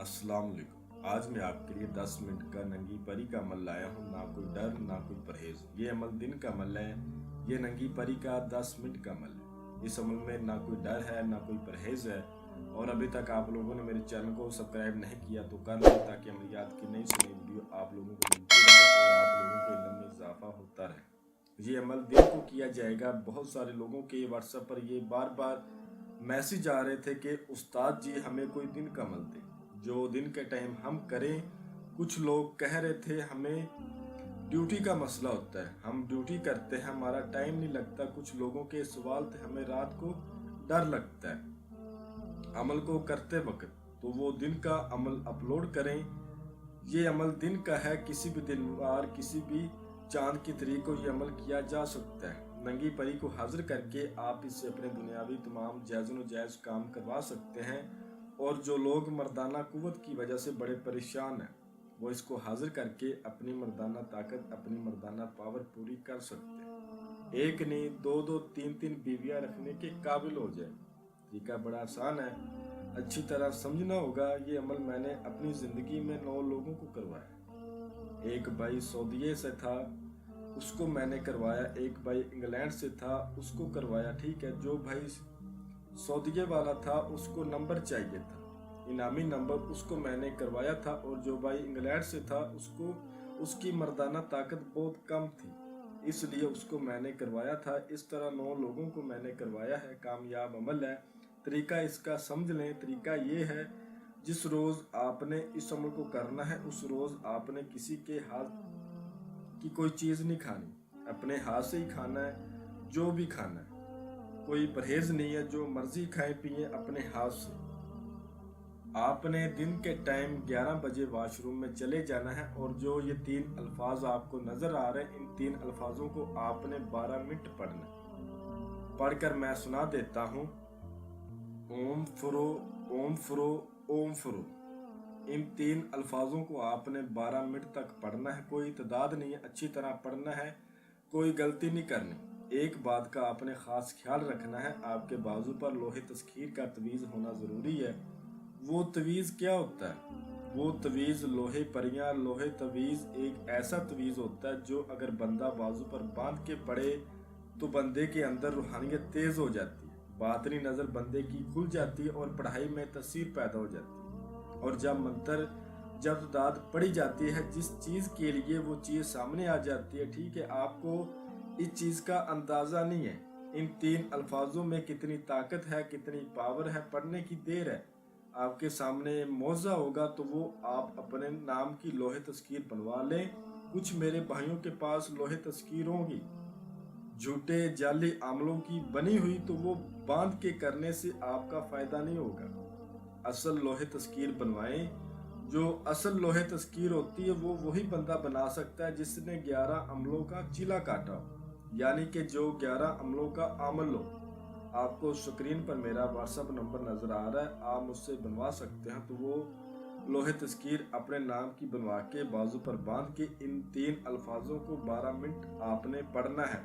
अस्सलाम वालेकुम। आज मैं आपके लिए 10 मिनट का नंगी परी का अमल लाया हूँ। ना कोई डर ना कोई परहेज। ये अमल दिन का अमल है। ये नंगी परी का 10 मिनट का अमल है। इस अमल में ना कोई डर है ना कोई परहेज है। और अभी तक आप लोगों ने मेरे चैनल को सब्सक्राइब नहीं किया तो कर लें, ताकि अमलियात की नई से नई वीडियो आप लोगों को मिलती रहे और आप लोगों के इल्म में इजाफा होता रहे। ये अमल दिन को किया जाएगा। बहुत सारे लोगों के व्हाट्सएप पर ये बार बार मैसेज आ रहे थे कि उस्ताद जी हमें कोई दिन का अमल दें जो दिन के टाइम हम करें। कुछ लोग कह रहे थे हमें ड्यूटी का मसला होता है, हम ड्यूटी करते हैं, हमारा टाइम नहीं लगता। कुछ लोगों के सवाल थे हमें रात को डर लगता है अमल को करते वक्त, तो वो दिन का अमल अपलोड करें। ये अमल दिन का है। किसी भी दिन वार किसी भी चांद की तारीख को ये अमल किया जा सकता है। नंगी परी को हाजिर करके आप इससे अपने दुनियावी तमाम जायज़ व नाजायज़ काम करवा सकते हैं। और जो लोग मर्दाना कुव्वत की वजह से बड़े परेशान हैं, वो इसको हाजिर करके अपनी मर्दाना ताकत, अपनी मर्दाना पावर पूरी कर सकते हैं। एक नहीं, दो दो तीन तीन बीवियां रखने के काबिल हो जाए। तरीका बड़ा आसान है, अच्छी तरह समझना होगा। ये अमल मैंने अपनी ज़िंदगी में 9 लोगों को करवाया। एक भाई सऊदीये से था, उसको मैंने करवाया। एक भाई इंग्लैंड से था, उसको करवाया। ठीक है, जो भाई सऊदीये वाला था उसको नंबर चाहिए था, इनामी नंबर, उसको मैंने करवाया था। और जो भाई इंग्लैंड से था उसको उसकी मर्दाना ताकत बहुत कम थी, इसलिए उसको मैंने करवाया था। इस तरह 9 लोगों को मैंने करवाया है। कामयाब अमल है। तरीका इसका समझ लें। तरीका ये है, जिस रोज़ आपने इस अमल को करना है उस रोज़ आपने किसी के हाथ की कोई चीज़ नहीं खानी, अपने हाथ से ही खाना है। जो भी खाना है, कोई परहेज नहीं है, जो मर्जी खाएं पिए अपने हाथ से। आपने दिन के टाइम 11 बजे वॉशरूम में चले जाना है और जो ये 3 अल्फाज आपको नजर आ रहे हैं, इन 3 अल्फाजों को आपने 12 मिनट पढ़ना। पढ़कर मैं सुना देता हूँ। ओम फुरो, ओम फुरो, ओम फुरो। इन 3 अल्फाजों को आपने 12 मिनट तक पढ़ना है। कोई तादाद नहीं है, अच्छी तरह पढ़ना है, कोई गलती नहीं करनी। एक बात का आपने ख़ास ख्याल रखना है, आपके बाजू पर लोहे तस्खीर का तवीज़ होना ज़रूरी है। वो तवीज़ क्या होता है? वो तवीज़ लोहे परियां, लोहे तवीज़ एक ऐसा तवीज़ होता है जो अगर बंदा बाजू पर बांध के पड़े तो बंदे के अंदर रूहानियत तेज़ हो जाती है, बातनी नज़र बंदे की खुल जाती है और पढ़ाई में तसीर पैदा हो जाती है। और जब तादाद पड़ी जाती है, जिस चीज़ के लिए वो चीज़ सामने आ जाती है, ठीक है, आपको इस चीज़ का अंदाज़ा नहीं है इन 3 अल्फाजों में कितनी ताकत है, कितनी पावर है। पढ़ने की देर है, आपके सामने मौजा होगा तो वो आप अपने नाम की लोहे तस्कीर बनवा लें। कुछ मेरे भाइयों के पास लोहे तस्कीर होंगी झूठे जाली आमलों की बनी हुई, तो वो बांध के करने से आपका फ़ायदा नहीं होगा। असल लोहे तस्कीर बनवाएं। जो असल लोहे तस्कीर होती है वो वही बंदा बना सकता है जिसने 11 अमलों का चिला काटा हो, यानी कि जो 11 अमलों का अमल हो। आपको स्क्रीन पर मेरा व्हाट्सएप नंबर नज़र आ रहा है, आप मुझसे बनवा सकते हैं। तो वो लोहे तस्कीर अपने नाम की बनवा के बाजू पर बांध के इन 3 अल्फाजों को 12 मिनट आपने पढ़ना है।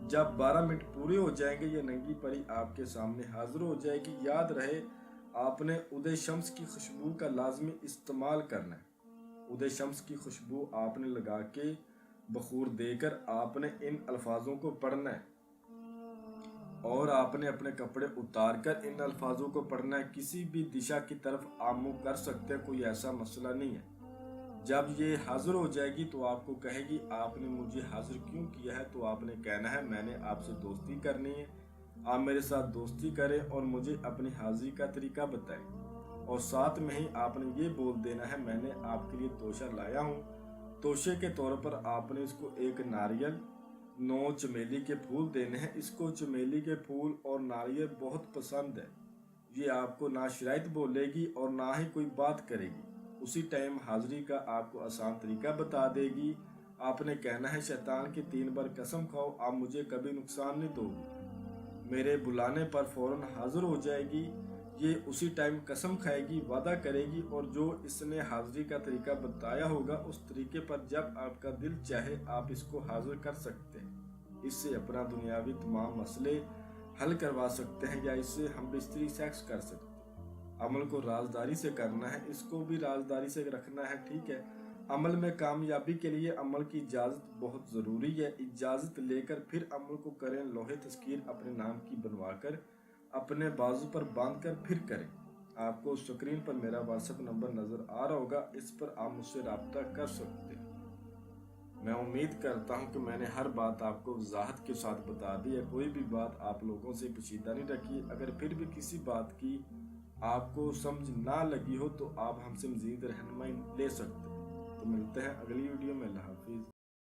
जब 12 मिनट पूरे हो जाएंगे, ये नंगी परी आपके सामने हाजिर हो जाएगी। याद रहे, आपने उदय शम्स की खुशबू का लाजमी इस्तेमाल करना है। उदय शम्स की खुशबू आपने लगा के बखूर देकर आपने इन अल्फाजों को पढ़ना है और आपने अपने कपड़े उतार कर इन अल्फाजों को पढ़ना है। किसी भी दिशा की तरफ आप मुँह कर सकते हैं, कोई ऐसा मसला नहीं है। जब ये हाजिर हो जाएगी तो आपको कहेगी आपने मुझे हाजिर क्यों किया है, तो आपने कहना है मैंने आपसे दोस्ती करनी है, आप मेरे साथ दोस्ती करें और मुझे अपनी हाजिरी का तरीका बताएं। और साथ में ही आपने ये बोल देना है मैंने आपके लिए तोशा लाया हूँ। तोशे के तौर पर आपने इसको 1 नारियल, 9 चमेली के फूल देने हैं। इसको चमेली के फूल और नारियल बहुत पसंद है। ये आपको ना शिरायत बोलेगी और ना ही कोई बात करेगी। उसी टाइम हाजिरी का आपको आसान तरीका बता देगी। आपने कहना है शैतान की 3 बार कसम खाओ, आप मुझे कभी नुकसान नहीं दोगे। मेरे बुलाने पर फौरन हाजिर हो जाएगी। ये उसी टाइम कसम खाएगी, वादा करेगी, और जो इसने हाजिरी का तरीका बताया होगा उस तरीके पर जब आपका दिल चाहे आप इसको हाजिर कर सकते हैं। इससे अपना दुनियावी तमाम मसले हल करवा सकते हैं या इससे हम बिस्तरी सेक्स कर सकते हैं। अमल को राजदारी से करना है, इसको भी राजदारी से रखना है, ठीक है। अमल में कामयाबी के लिए अमल की इजाज़त बहुत ज़रूरी है। इजाज़त लेकर फिर अमल को करें। लोहे तस्कीर अपने नाम की बनवाकर अपने बाजू पर बांधकर फिर करें। आपको स्क्रीन पर मेरा व्हाट्सएप नंबर नज़र आ रहा होगा, इस पर आप मुझसे रब्ता कर सकते हैं। मैं उम्मीद करता हूं कि मैंने हर बात आपको वजाहत के साथ बता दी है। कोई भी बात आप लोगों से पोशीदा नहीं रखी। अगर फिर भी किसी बात की आपको समझ ना लगी हो तो आप हमसे मज़ीद रहनुमाई ले सकते हैं। तो मिलते हैं अगली वीडियो में। अल्लाह हाफिज़।